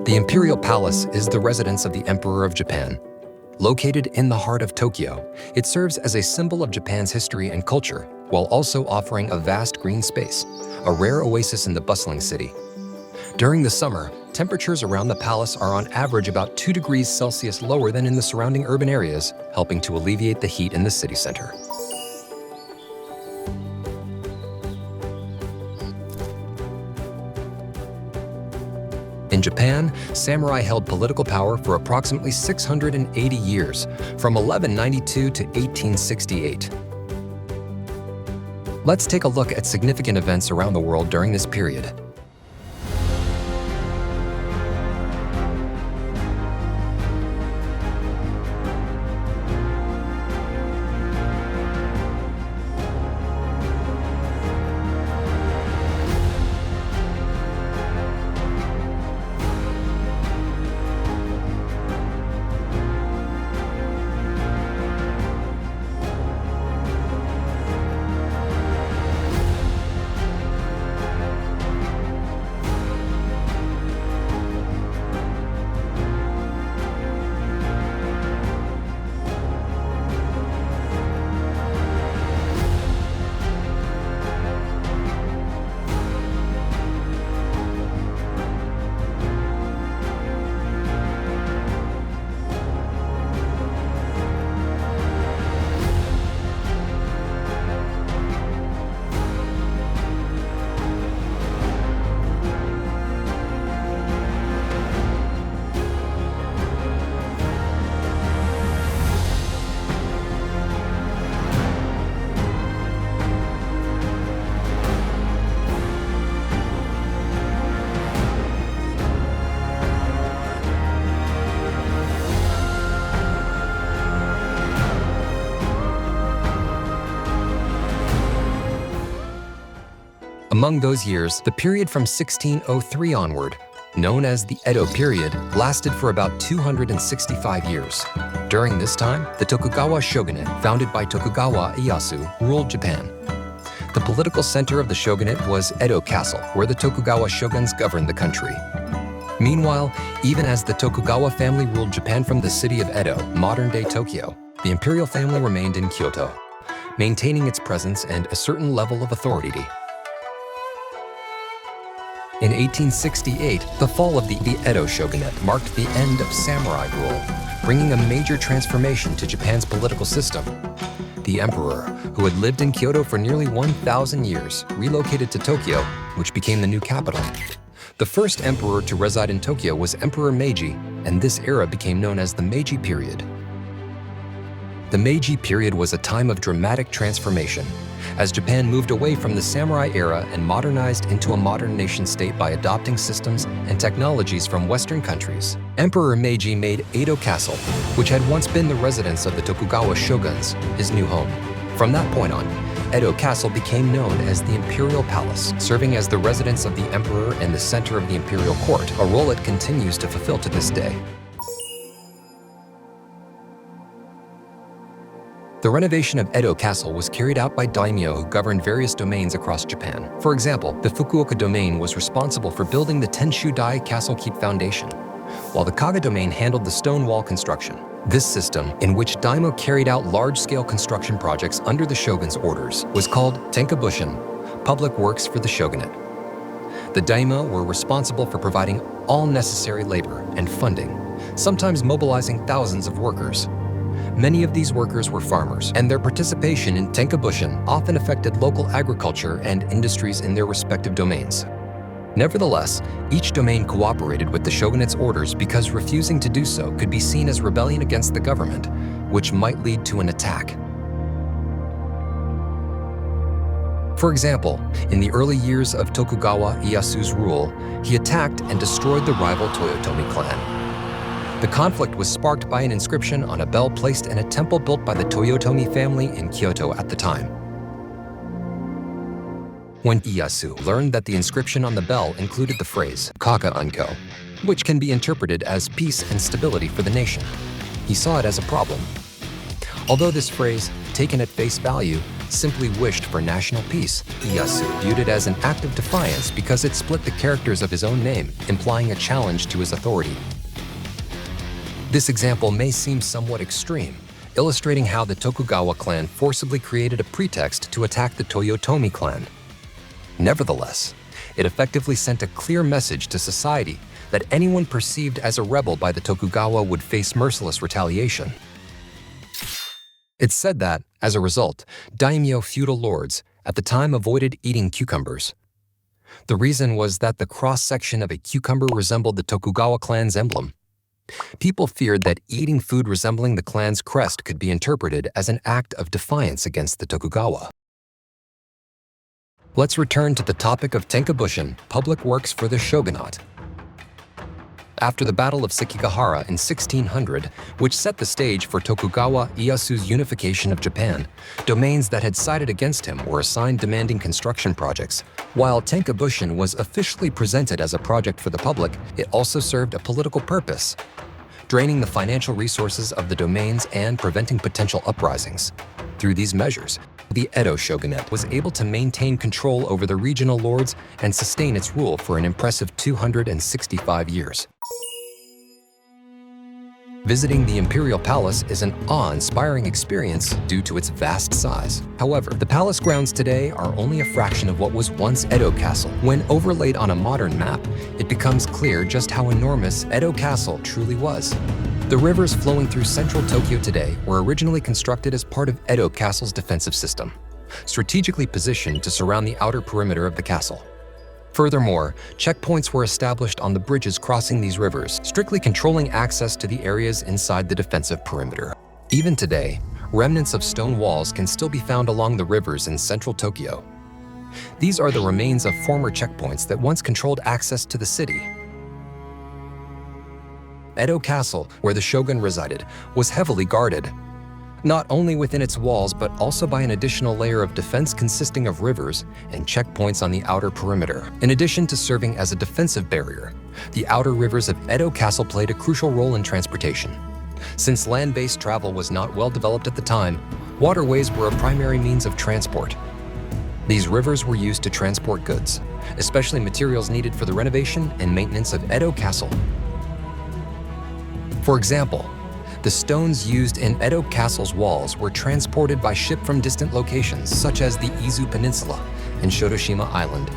The Imperial Palace is the residence of the Emperor of Japan. Located in the heart of Tokyo, it serves as a symbol of Japan's history and culture, while also offering a vast green space, a rare oasis in the bustling city. During the summer, temperatures around the palace are on average about 2 degrees Celsius lower than in the surrounding urban areas, helping to alleviate the heat in the city center. In Japan, samurai held political power for approximately 680 years, from 1192 to 1868. Let's take a look at significant events around the world during this period. Among those years, the period from 1603 onward, known as the Edo period, lasted for about 265 years. During this time, the Tokugawa shogunate, founded by Tokugawa Ieyasu, ruled Japan. The political center of the shogunate was Edo Castle, where the Tokugawa shoguns governed the country. Meanwhile, even as the Tokugawa family ruled Japan from the city of Edo, modern-day Tokyo, the imperial family remained in Kyoto, maintaining its presence and a certain level of authority. In 1868, the fall of the Edo shogunate marked the end of samurai rule, bringing a major transformation to Japan's political system. The emperor, who had lived in Kyoto for nearly 1,000 years, relocated to Tokyo, which became the new capital. The first emperor to reside in Tokyo was Emperor Meiji, and this era became known as the Meiji period. The Meiji period was a time of dramatic transformation, as Japan moved away from the samurai era and modernized into a modern nation-state by adopting systems and technologies from Western countries. Emperor Meiji made Edo Castle, which had once been the residence of the Tokugawa shoguns, his new home. From that point on, Edo Castle became known as the Imperial Palace, serving as the residence of the emperor and the center of the imperial court, a role it continues to fulfill to this day. The renovation of Edo Castle was carried out by daimyo who governed various domains across Japan. For example, the Fukuoka domain was responsible for building the Tenshudai Castle Keep Foundation, while the Kaga domain handled the stone wall construction. This system, in which daimyo carried out large-scale construction projects under the shogun's orders, was called Tenka Fushin, public works for the shogunate. The daimyo were responsible for providing all necessary labor and funding, sometimes mobilizing thousands of workers. Many of these workers were farmers, and their participation in Tenka Fushin often affected local agriculture and industries in their respective domains. Nevertheless, each domain cooperated with the shogunate's orders because refusing to do so could be seen as rebellion against the government, which might lead to an attack. For example, in the early years of Tokugawa Ieyasu's rule, he attacked and destroyed the rival Toyotomi clan. The conflict was sparked by an inscription on a bell placed in a temple built by the Toyotomi family in Kyoto at the time. When Ieyasu learned that the inscription on the bell included the phrase "Kaga Unko," which can be interpreted as peace and stability for the nation, he saw it as a problem. Although this phrase, taken at face value, simply wished for national peace, Ieyasu viewed it as an act of defiance because it split the characters of his own name, implying a challenge to his authority. This example may seem somewhat extreme, illustrating how the Tokugawa clan forcibly created a pretext to attack the Toyotomi clan. Nevertheless, it effectively sent a clear message to society that anyone perceived as a rebel by the Tokugawa would face merciless retaliation. It's said that, as a result, daimyo feudal lords at the time avoided eating cucumbers. The reason was that the cross-section of a cucumber resembled the Tokugawa clan's emblem. People feared that eating food resembling the clan's crest could be interpreted as an act of defiance against the Tokugawa. Let's return to the topic of Tenka Fushin, public works for the shogunate. After the Battle of Sekigahara in 1600, which set the stage for Tokugawa Ieyasu's unification of Japan, domains that had sided against him were assigned demanding construction projects. While Tenka Fushin was officially presented as a project for the public, it also served a political purpose, draining the financial resources of the domains and preventing potential uprisings. Through these measures, the Edo shogunate was able to maintain control over the regional lords and sustain its rule for an impressive 265 years. Visiting the Imperial Palace is an awe-inspiring experience due to its vast size. However, the palace grounds today are only a fraction of what was once Edo Castle. When overlaid on a modern map, it becomes clear just how enormous Edo Castle truly was. The rivers flowing through central Tokyo today were originally constructed as part of Edo Castle's defensive system, strategically positioned to surround the outer perimeter of the castle. Furthermore, checkpoints were established on the bridges crossing these rivers, strictly controlling access to the areas inside the defensive perimeter. Even today, remnants of stone walls can still be found along the rivers in central Tokyo. These are the remains of former checkpoints that once controlled access to the city. Edo Castle, where the shogun resided, was heavily guarded, not only within its walls but also by an additional layer of defense consisting of rivers and checkpoints on the outer perimeter. In addition to serving as a defensive barrier, the outer rivers of Edo Castle played a crucial role in transportation. Since land-based travel was not well developed at the time, waterways were a primary means of transport. These rivers were used to transport goods, especially materials needed for the renovation and maintenance of Edo Castle. For example, the stones used in Edo Castle's walls were transported by ship from distant locations such as the Izu Peninsula and Shotoshima Island.